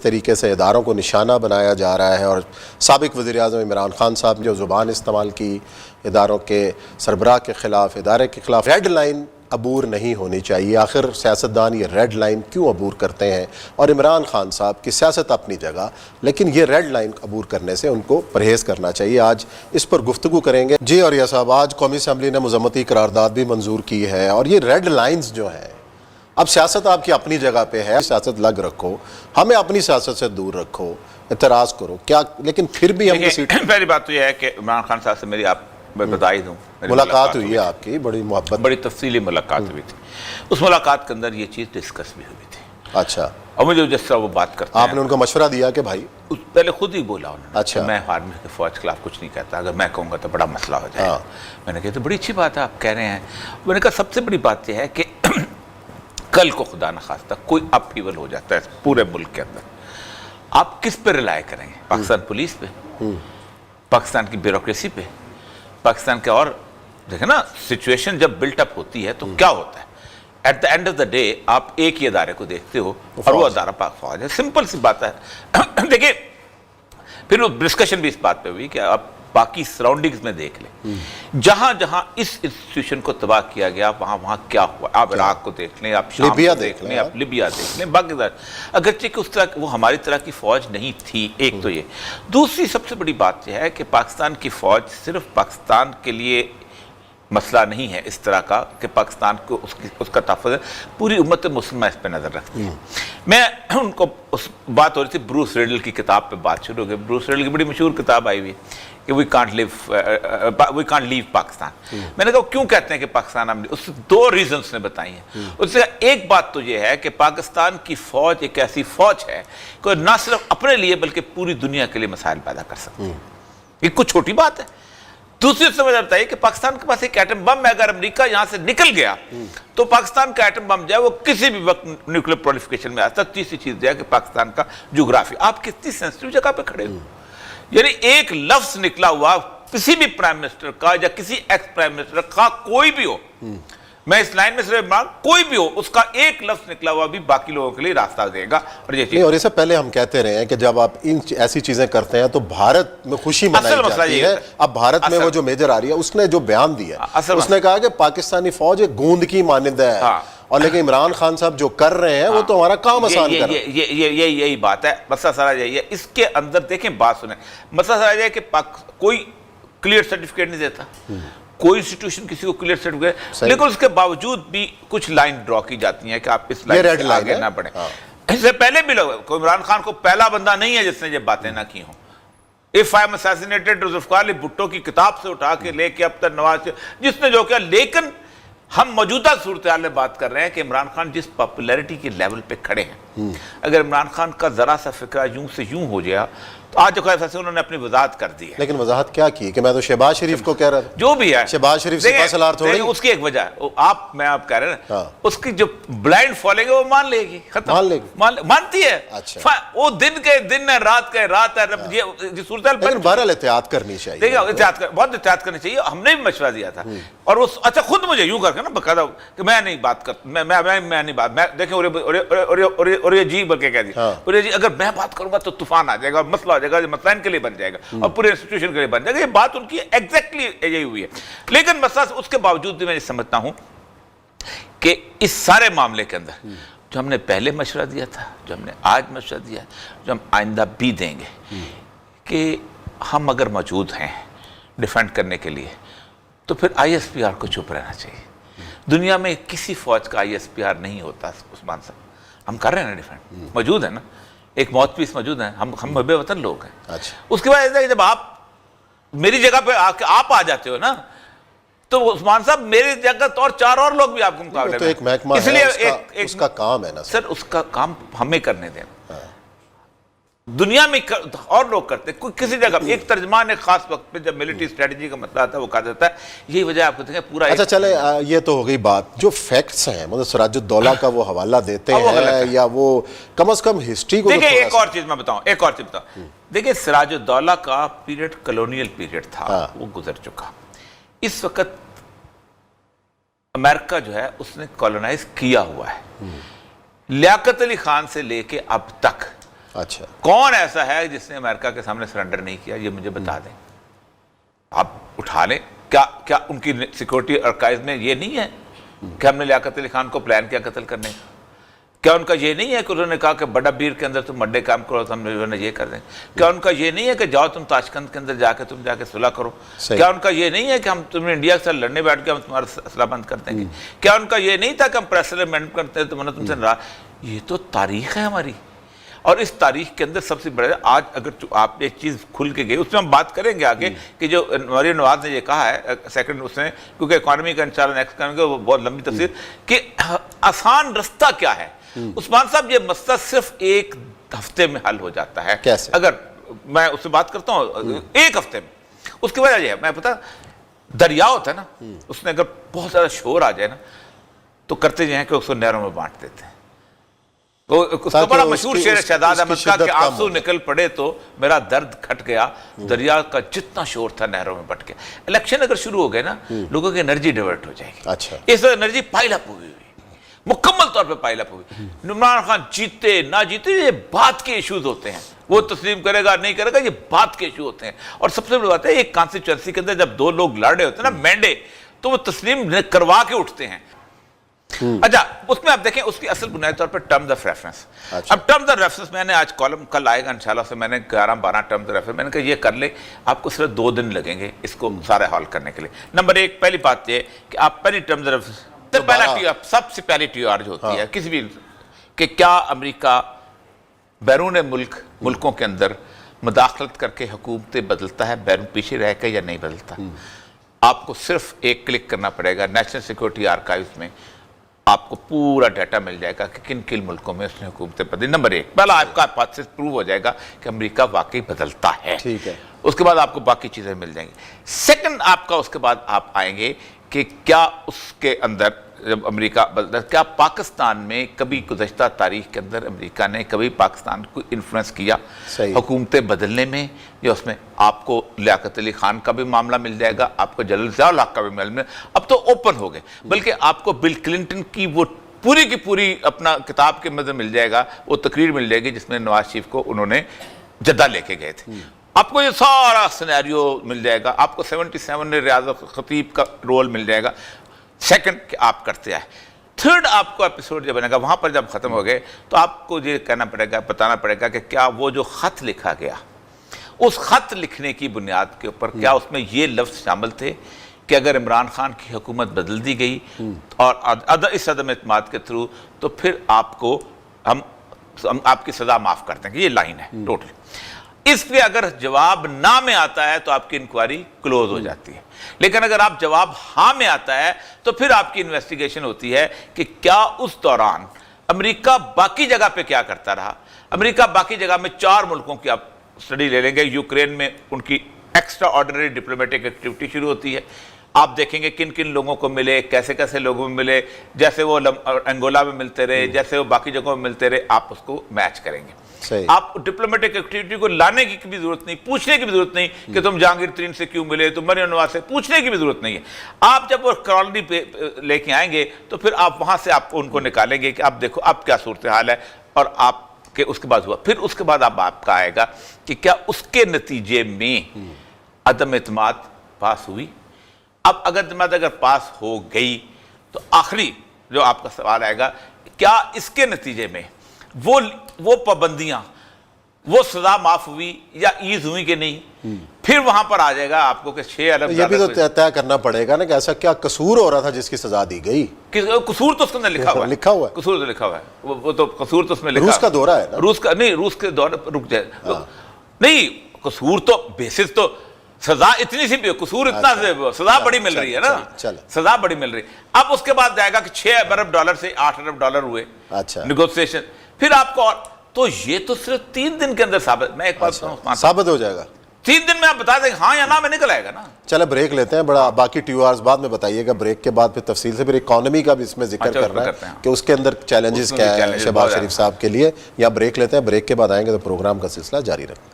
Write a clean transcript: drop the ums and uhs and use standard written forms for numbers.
तरीके से इदारों को निशाना बनाया जा रहा है और साबिक वज़ीर-ए-आज़म इमरान खान साहब ने जो ज़ुबान इस्तेमाल की इदारों के सरबराह के ख़िलाफ़, इदारे के ख़िलाफ़, रेड लाइन अबूर नहीं होनी चाहिए। आखिर सियासतदान ये रेड लाइन क्यों अबूर करते हैं? और इमरान खान साहब की सियासत अपनी जगह, लेकिन ये रेड लाइन अबूर करने से उनको परहेज़ करना चाहिए। आज इस पर गुफ्तगू करेंगे। जी और या साहब, आज कौमी असम्बली ने मुज़म्मती करारदाद भी मंजूर की है और ये रेड लाइन्स जो हैं, अब सियासत आपकी अपनी जगह पे है, सियासत लग रखो, हमें अपनी सियासत से दूर रखो, इतराज़ करो क्या, लेकिन फिर भी हम पहली बात तो यह है कि इमरान खान साहब से मेरी आप बधाई दूँ, मुलाकात हुई है आपकी, बड़ी मोहब्बत, बड़ी तफसीली मुलाकात हुई थी। उस मुलाकात के अंदर ये चीज़ डिस्कस भी हुई थी। अच्छा, और मुझे जिस तरह वो बात करते हैं, आपने उनको मशवरा दिया कि भाई, पहले खुद ही बोला उन्होंने, अच्छा, मैं आर्मी के फौज के खिलाफ कुछ नहीं कहता, अगर मैं कहूँगा तो बड़ा मसला हो जाएगा। मैंने कहा तो बड़ी अच्छी बात है आप कह रहे हैं। मैंने कहा सबसे बड़ी बात यह है कि कल को खुदा न खास्ता कोई अपहीवल हो जाता है पूरे मुल्क के अंदर, आप किस पे रिलाय करेंगे? पाकिस्तान पुलिस पे, पाकिस्तान की ब्यूरोक्रेसी पे, पाकिस्तान के, और देखें ना सिचुएशन जब बिल्टअप होती है तो क्या होता है, at the end of the day आप एक ही अदारे को देखते हो और वो अदारा पाक फौज है। सिंपल सी बात है। देखिए फिर वो डिस्कशन भी इस बात पे हुई कि आप बाकी सराउंडिंग्स में देख लें, जहां जहां इस इंस्टीट्यूशन को तबाह किया गया वहां वहां क्या हुआ। आप इराक को देख लें, आप शाम लिबिया देख लें, आप लिबिया देख लें, बाकी अगरचे कि उस तरह वो हमारी तरह की फौज नहीं थी। एक तो ये, दूसरी सबसे बड़ी बात यह है कि पाकिस्तान की फौज सिर्फ पाकिस्तान के लिए मसला नहीं है इस तरह का कि पाकिस्तान को उसका तहफ़्फ़ुज़, पूरी उम्मत मुस्लिमा इस पर नज़र रखती है। मैं उनको उस बात हो रही थी, ब्रूस रिडल की किताब पे बात शुरू हो गई। ब्रूस रिडल की बड़ी मशहूर किताब आई हुई कि वी कांट लीव पाकिस्तान। मैंने कहा क्यों कहते हैं कि पाकिस्तान हम, उससे दो रीजंस ने बताई हैं। उससे एक बात तो ये है कि पाकिस्तान की फौज एक ऐसी फौज है कि ना सिर्फ अपने लिए बल्कि पूरी दुनिया के लिए मसाइल पैदा कर सकती है। ये कुछ छोटी बात है। दूसरी समझ बताइए कि पाकिस्तान के पास एक एटम बम है, अगर अमेरिका यहां से निकल गया तो पाकिस्तान का एटम बम जो है वो किसी भी वक्त न्यूक्लियर प्रोलिफिकेशन में आ सकता है। तीसरी चीज है कि पाकिस्तान का ज्योग्राफी, आप कितनी सेंसिटिव जगह पे खड़े हो। यानी एक लफ्ज निकला हुआ किसी भी प्राइम मिनिस्टर का या किसी एक्स प्राइम मिनिस्टर का, कोई भी हो, मैं इस लाइन में सिर्फ कोई भी हो, उसका एक लफ्ज निकला हुआ भी बाकी लोगों के लिए रास्ता देगा। और ये और इससे पहले हम कहते रहे हैं कि जब आप इन ऐसी चीजें करते हैं तो भारत में खुशी मनाई जाती है। अब भारत में वो जो मेजर आ रही है, उसने जो बयान दिया, उसने कहा कि पाकिस्तानी फौज एक गूंद की मानिंद है। और लेकिन इमरान खान साहब जो कर रहे हैं वो तो हमारा काम आसान कर रहे हैं। यही बात है, मसला सारा यही है। इसके अंदर देखें, बात सुने, मसला सारा यह है कि कोई क्लियर सर्टिफिकेट नहीं देता, कोई इंस्टीट्यूशन किसी को क्लियर सर्टिफिकेट, लेकिन उसके बावजूद भी कुछ लाइन ड्रॉ की जाती है कि आप इस लाइन से आगे ना बढ़े। इससे पहले भी लोग, इमरान खान को पहला बंदा नहीं है जिसने ये बातें ना की हों। If I am assassinated, Zulfikar Ali Bhutto की किताब से उठा के लेके अब तक नवाज, जिसने जो किया। लेकिन हम मौजूदा सूरत हाल में बात कर रहे हैं कि इमरान खान जिस पॉपुलैरिटी के लेवल पे खड़े हैं, अगर इमरान खान का जरा सा फिक्रा यूं से यूं हो गया तो आज जो फैसले उन्होंने अपनी वजाहत कर दी है। लेकिन वजाहत क्या की कि मैं तो शहबाज शरीफ को कह रहा था, जो भी है शहबाज शरीफ से सलार थोड़ी, उसकी एक वजह है, आप कह रहे हैं ना, उसकी जो ब्लाइंड फॉलोइंग है वो मान लेगी, मान लेगी, मानती है। अच्छा, वो दिन के दिन है, रात के रात है। ये सूरत हाल बहरहाल एहतियात करनी चाहिए। देखिए बहुत एहतियात करनी चाहिए। हमने भी मशवरा दिया था और वो अच्छा खुद मुझे यूं करके ना बकायदा कि मैं नहीं बात कर, मैं नहीं बात, मैं देखें और ये जी बल्कि कह दी, और जी अगर मैं बात करूंगा तो तूफान आ जाएगा, मसला हो जाएगा, मसला इनके लिए बन जाएगा और पूरे इंस्टीट्यूशन के लिए बन जाएगा। ये बात उनकी एग्जैक्टली यही हुई है। लेकिन मसला उसके बावजूद भी मैं समझता हूं कि इस सारे मामले के अंदर जो हमने पहले मशवरा दिया था, जो हमने आज मशवरा दिया, जो हम आइंदा भी देंगे, कि हम अगर मौजूद हैं डिफेंड करने के लिए तो फिर ISPR को चुप रहना चाहिए। दुनिया में किसी फौज का ISPR नहीं होता। उस्मान साहब, हम कर रहे हैं ना डिफेंड, मौजूद है ना, एक माउथपीस मौजूद है, हम हब्बे वतन लोग हैं। अच्छा, उसके बाद ऐसा है कि जब आप मेरी जगह पे आप आ जाते हो ना, तो उस्मान साहब मेरी जगह तो और 4 और लोग भी आपको मुकाबले तो एक महकमा, इसलिए उसका काम है ना सर, उसका काम हमें करने देना। दुनिया में और लोग करते, कोई किसी जगह एक तर्जमान एक खास वक्त पे जब मिलिट्री स्ट्रेटजी का मसला आता है वो कहा जाता है। यही वजह आपको देखें पूरा। अच्छा चले, ये तो हो गई बात जो फैक्ट्स हैं, मतलब सिराजुद्दौला का वो हवाला देते हैं या वो कम से कम हिस्ट्री को। देखिए एक और चीज मैं बताऊं, एक और चीज बताऊं। देखिए सिराजुद्दौला का पीरियड कॉलोनियल पीरियड था, वो गुजर चुका। इस वक्त अमेरिका जो है उसने कॉलोनाइज किया हुआ है। लियाकत अली खान से लेके अब तक अच्छा, कौन ऐसा है जिसने अमेरिका के सामने सरेंडर नहीं किया, ये मुझे बता दें। आप उठा लें, क्या उनकी सिक्योरिटी आर्काइव में ये नहीं है कि हमने लियाकत अली खान को प्लान किया कत्ल करने का? क्या उनका ये नहीं है कि उन्होंने कहा कि बड़ा बीर के अंदर तुम मड्डे काम करो, तो हम ये कर दें? क्या उनका ये नहीं है कि जाओ तुम ताशकंद के अंदर जाके सुलह करो? क्या उनका ये नहीं है कि हम तुम्हें इंडिया के साथ लड़ने बैठ के हम तुम्हारा असला बंद कर देंगे? क्या उनका ये नहीं था कि हम प्रेस अमेंडमेंट करते हैं तुमने तुमसे नाराज? ये तो तारीख है हमारी, और इस तारीख के अंदर सबसे बड़ा आज अगर आप एक चीज़ खुल के गई, उसमें हम बात करेंगे आगे कि जो मरियम नवाज ने ये कहा है सेकंड उसने, क्योंकि इकॉनमी का इंशाल्लाह नेक्स्ट करेंगे, वो बहुत लंबी तफसीर कि आसान रास्ता क्या है। उस्मान साहब, ये मसला सिर्फ एक हफ्ते में हल हो जाता है। कैसे? अगर मैं उससे बात करता हूँ एक हफ्ते में, उसकी वजह यह है, मैं पता दरिया होता है ना, उसमें अगर बहुत ज़्यादा शोर आ जाए ना तो करते जो है कि उसको नहरों में बांट देते हैं। तो उसका बड़ा मशहूर शेर है शहजाद अहमद का कि आंसू निकल पड़े तो मेरा दर्द घट गया, दरिया का जितना शोर था नहरों में बट गया। इलेक्शन अगर शुरू हो गए ना, लोगों की एनर्जी डाइवर्ट हो जाएगी। अच्छा, इस एनर्जी पाइलअप हुई, मुकम्मल तौर पे पाइलअप हुई। इमरान खान जीते ना जीते ये बात के इश्यूज होते हैं, वो तस्लीम करेगा नहीं करेगा, ये बात के इशू होते हैं। और सबसे बड़ी बात है, एक कॉन्स्टिट्यूएंसी के अंदर जब दो लोग लड़ रहे होते हैं ना मैंडे, तो वो तस्लीम करवा के उठते हैं। अच्छा, उसमें आप देखें उसकी असल बुनियादी तौर पर टर्म्स ऑफ रेफरेंस। अच्छा। अब टर्म्स ऑफ रेफरेंस मैंने आज कॉलम कल आएगा इंशाल्लाह से, मैंने 11-12 टर्म्स ऑफ रेफरेंस मैंने कहा ये कर ले, आपको सिर्फ 2 दिन लगेंगे इसको सारे हॉल करने के लिए। नंबर 1 पहली बात ये कि आप पहली टर्म्स ऑफ रेफरेंस सबसे पहली टीआर जो होती है किसी भी कि क्या अमेरिका बैरून मुल्कों के अंदर मुदाखलत करके हुकूमतें बदलता है, बैरून पीछे रह के, या नहीं बदलता। आपको सिर्फ एक क्लिक करना पड़ेगा, नेशनल सिक्योरिटी आर्काइव्स में आपको पूरा डाटा मिल जाएगा कि किन किन मुल्कों में उसने हुकूमतें बदली। नंबर 1 पहला आपका हाइपोथेसिस प्रूव हो जाएगा कि अमेरिका वाकई बदलता है, ठीक है। उसके बाद आपको बाकी चीजें मिल जाएंगी। सेकंड आपका उसके बाद आप आएंगे कि क्या उसके अंदर जब अमेरिका बदला, क्या पाकिस्तान में कभी गुज़श्ता तारीख के अंदर अमेरिका ने कभी पाकिस्तान को इन्फ्लुएंस किया हुकूमतें बदलने में, या उसमें आपको लियाकत अली खान का भी मामला मिल जाएगा, आपको जलाल ज़िया का भी मामला, अब तो ओपन हो गए। बल्कि आपको बिल क्लिंटन की वो पूरी की पूरी अपना किताब के मज़े मिल जाएगा, वो तकरीर मिल जाएगी जिसमें नवाज शरीफ को उन्होंने जद्दा लेके गए थे। आपको ये सारा सिनेरियो मिल जाएगा, आपको 77 में रियाज खतीब का रोल मिल जाएगा। सेकंड कि आप करते आए। थर्ड आपको एपिसोड जब बनेगा, वहां पर जब खत्म हो गए तो आपको ये कहना पड़ेगा, बताना पड़ेगा कि क्या वो जो खत लिखा गया, उस खत लिखने की बुनियाद के ऊपर क्या उसमें ये लफ्ज शामिल थे कि अगर इमरान खान की हुकूमत बदल दी गई और इस अदम एतमाद के थ्रू, तो फिर आपको हम आपकी सजा माफ कर देंगे। ये लाइन है टोटल। इस पे अगर जवाब ना में आता है तो आपकी इंक्वायरी क्लोज हो जाती है, लेकिन अगर आप जवाब हाँ में आता है तो फिर आपकी इन्वेस्टिगेशन होती है कि क्या उस दौरान अमेरिका बाकी जगह पे क्या करता रहा। अमेरिका बाकी जगह में 4 मुल्कों की आप स्टडी ले लेंगे। यूक्रेन में उनकी एक्स्ट्रा ऑर्डिनरी डिप्लोमेटिक एक्टिविटी शुरू होती है, आप देखेंगे किन किन लोगों को मिले, कैसे कैसे लोगों में मिले, जैसे वो अंगोला में मिलते रहे, जैसे वो बाकी जगहों में मिलते रहे, आप उसको मैच करेंगे। आप डिप्लोमेटिक एक्टिविटी को लाने की भी जरूरत नहीं, पूछने की भी जरूरत नहीं कि तुम जहांगीर तरीन से क्यों मिले, तुम मरियम नवाज से, पूछने की भी जरूरत नहीं है। आप जब वो कॉलोनी पे लेके आएंगे तो फिर आप वहां से आप उनको निकालेंगे कि आप देखो अब क्या सूरत हाल है, और आपके उसके बाद हुआ। फिर उसके बाद अब आपका आएगा कि क्या उसके नतीजे में अदम एतमाद पास हुई। अब अगर पास हो गई तो आखिरी जो आपका सवाल आएगा, क्या इसके नतीजे में वो पाबंदियां, वो सजा माफ हुई या ईज हुई कि नहीं। फिर वहां पर आ जाएगा आपको कि 6 अरब। ये भी तो तय करना पड़ेगा ना कि ऐसा क्या कसूर हो रहा था जिसकी सजा दी गई। कसूर तो उसके अंदर लिखा हुआ है, लिखा हुआ है, कसूर तो लिखा हुआ है, वो तो कसूर तो उसमें लिखा। रूस का दौरा है ना, रूस के दौरे पर रुक जाए नहीं, कसूर तो बेसिस तो सजा इतनी सी, कसूर इतना सजा बड़ी मिल रही है ना, सजा बड़ी मिल रही है। अब उसके बाद जाएगा कि 6 अरब डॉलर से 8 अरब डॉलर हुए, अच्छा निगोशिएशन। फिर आपको और तो ये तो सिर्फ 3 दिन के अंदर साबित, मैं एक बात साबित हो जाएगा। 3 दिन में आप बता देंगे हाँ या ना में निकल आएगा ना। चलो ब्रेक लेते हैं, बड़ा बाकी 2 आवर्स बाद में बताइएगा। ब्रेक के बाद फिर तफसील से फिर इकोनॉमी का भी इसमें जिक्र करना है कि उसके अंदर चैलेंजेस क्या है शहबाज शरीफ साहब के लिए। या ब्रेक लेते हैं, ब्रेक के बाद आएंगे तो प्रोग्राम का सिलसिला जारी रखें।